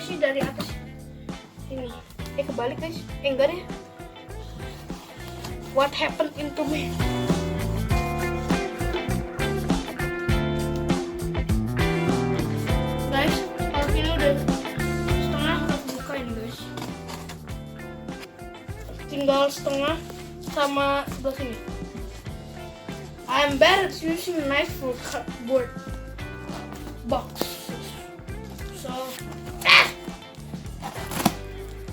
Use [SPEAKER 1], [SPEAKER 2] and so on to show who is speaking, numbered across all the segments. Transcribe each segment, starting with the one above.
[SPEAKER 1] sih dari atas ini. Kebalik guys. Enggak deh. What happened into me? Guys, kalau ini udah setengah, udah buka ini guys. Tinggal setengah sama sebelah sini. I'm bad at using knife for cardboard box. So,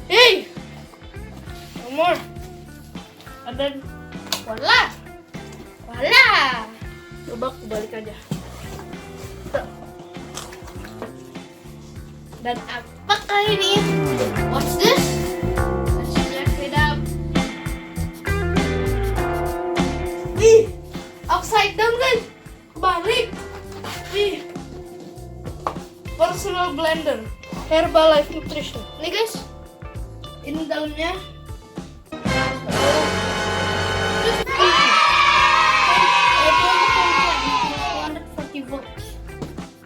[SPEAKER 1] hey, no more. And then, voila, coba aku balik aja. Dan apakah ini? What's this? Let's check it out. Ih, upside down guys, kebalik. Ih, personal blender, Herbalife Nutrition. Nih guys, ini dalamnya.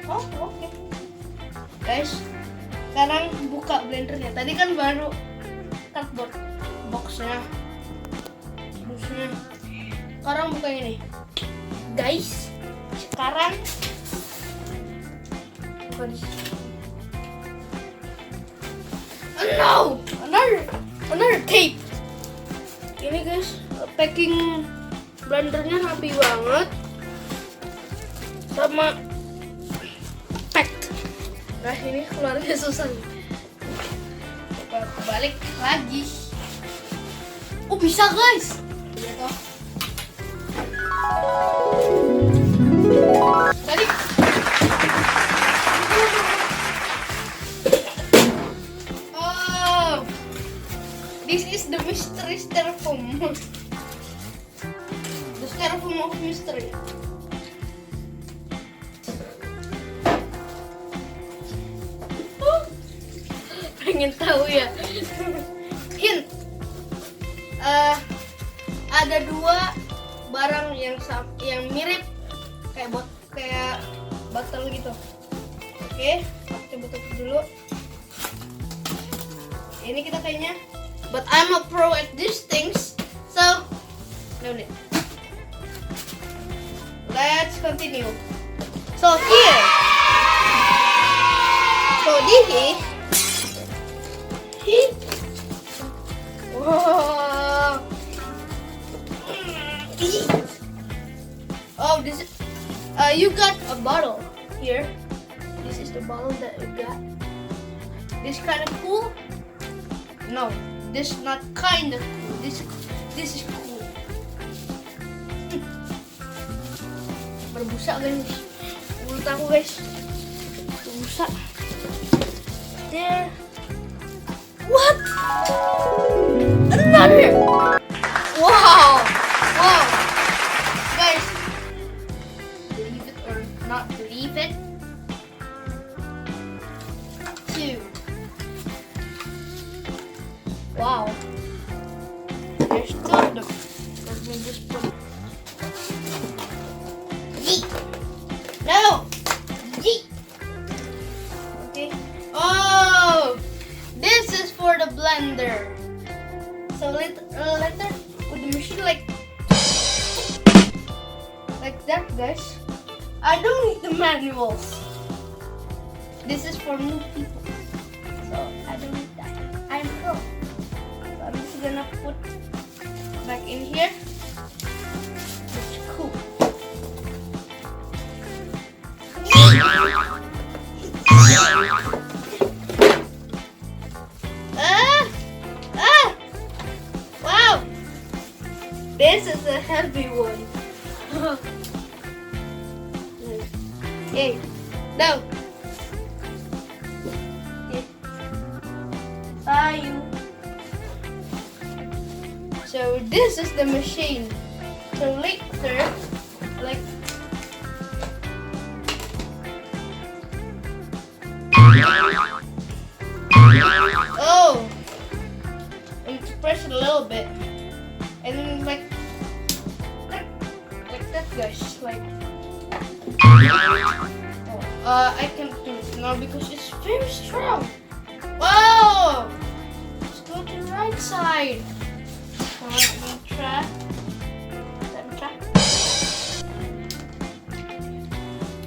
[SPEAKER 1] Oh, oke. Guys, sekarang buka blendernya. Tadi kan baru cardboard boxnya. Sekarang buka ini. Guys, sekarang buka di sini. Oh no, another tape. Ini guys, packing blendernya rapi banget. Sama packed. Nah ini keluarnya susah nih. Balik lagi. Oh bisa guys. Iya toh. Tadi. Oh, this is the mystery styrofoam. The styrofoam of mystery. Pengen tahu ya. Hint. Ada dua barang yang mirip kayak botol gitu. Oke, aku coba tutup dulu. Ini kita kayaknya, but I'm a pro at these things, so no need. Let's continue. So here, this. Wow. Oh, this is, you got a bottle here. This is the bottle that you got. This kind of cool? No, this not kind of cool. This is cool. Berbusa guys. Mulut aku guys. Berbusa. There. What? Another! Wow! Guys, believe it or not believe it. 2. Wow. There's 2 of them. Let me just put. Yeet! No! Yeet! Okay. Oh! This is for the blender. So later with the machine like that, guys. I don't need the manuals. This is for new people, so I don't need that. I'm pro. So I'm just gonna put back in here. It's cool. Wow! This is a heavy one. Hey, no. You. So this is the machine. So later, like. Oh, and to press it a little bit, and then like that, guys. Like, I can't do it now because it's very strong. Whoa! Let's go to the right side. So let me try.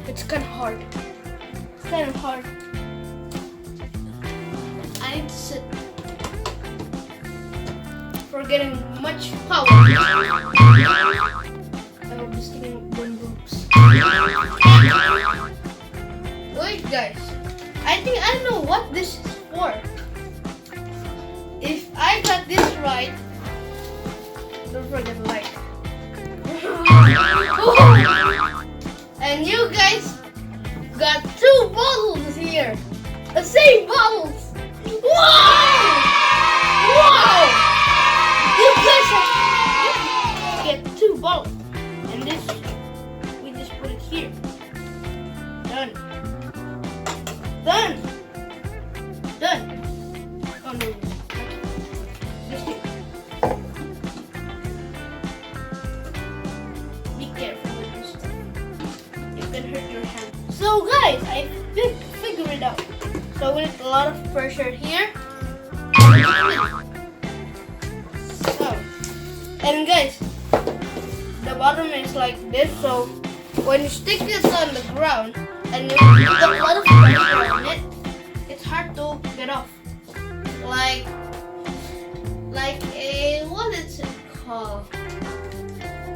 [SPEAKER 1] It's kind of hard. It's kind of hard. I need to sit. For getting much power. I hope this thing works. Wait, guys. I think I know what this is for. If I got this right, don't forget to like. And you guys got 2 bottles here. The same bottles. Wow! Wow! You guys get 2 bottles. And this, we just put it here. Done. Done. Done. Oh no. This here. Be careful with this stuff. You can hurt your hand. So guys, I figured it out. So we need a lot of pressure here. So, and guys, the bottom is like this. So when you stick this on the ground and you put a lot of pressure on it, it's hard to get off. Like a, what is it called?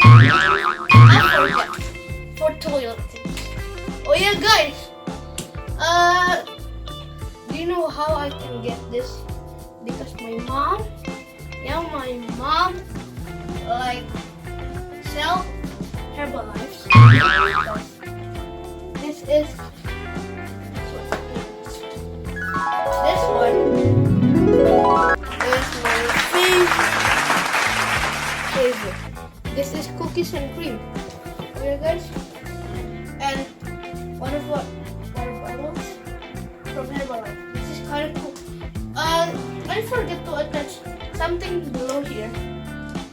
[SPEAKER 1] I forget. For toilet things. Oh yeah, guys. Do you know how I can get this? Because my mom like sell Herbalife. This is this one is my favorite. This is cookies and cream. Okay, guys. And water bottles from Herbalife. This is kind of cool. I forget to attach something below here.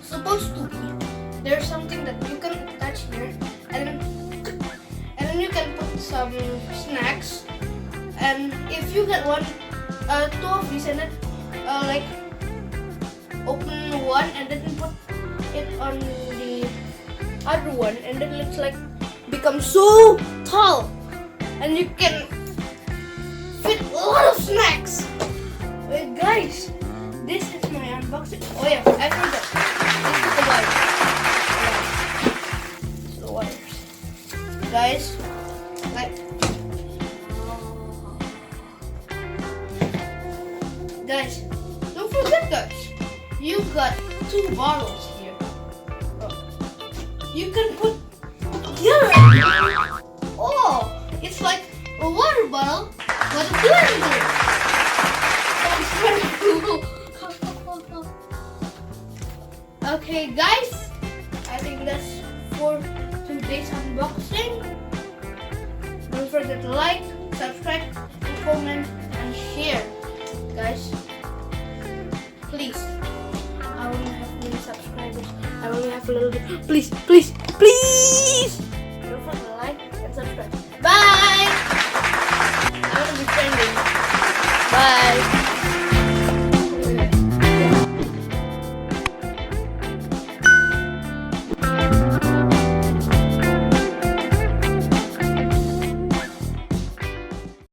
[SPEAKER 1] Supposed to be there's something that you can attach here, and then you can put some snacks. And if you get 2 of these, and then like open one and then put it on the other one, and then it's like become so tall, and you can fit a lot of snacks. Wait, guys, this is my unboxing. Oh yeah, I forgot. This is the wires. This is the wires. Guys, like, guys, don't forget, guys. You got 2 bottles here. You can put together. Oh, it's like a water bottle, but a blender. That's pretty cool. Okay, guys, I think that's for today's unboxing. Don't forget to like, subscribe, and comment, and share. Guys, please. I only have many subscribers. I only have a little bit. Please, please, please. Don't forget to like and subscribe. Bye. I want to be trending. Bye.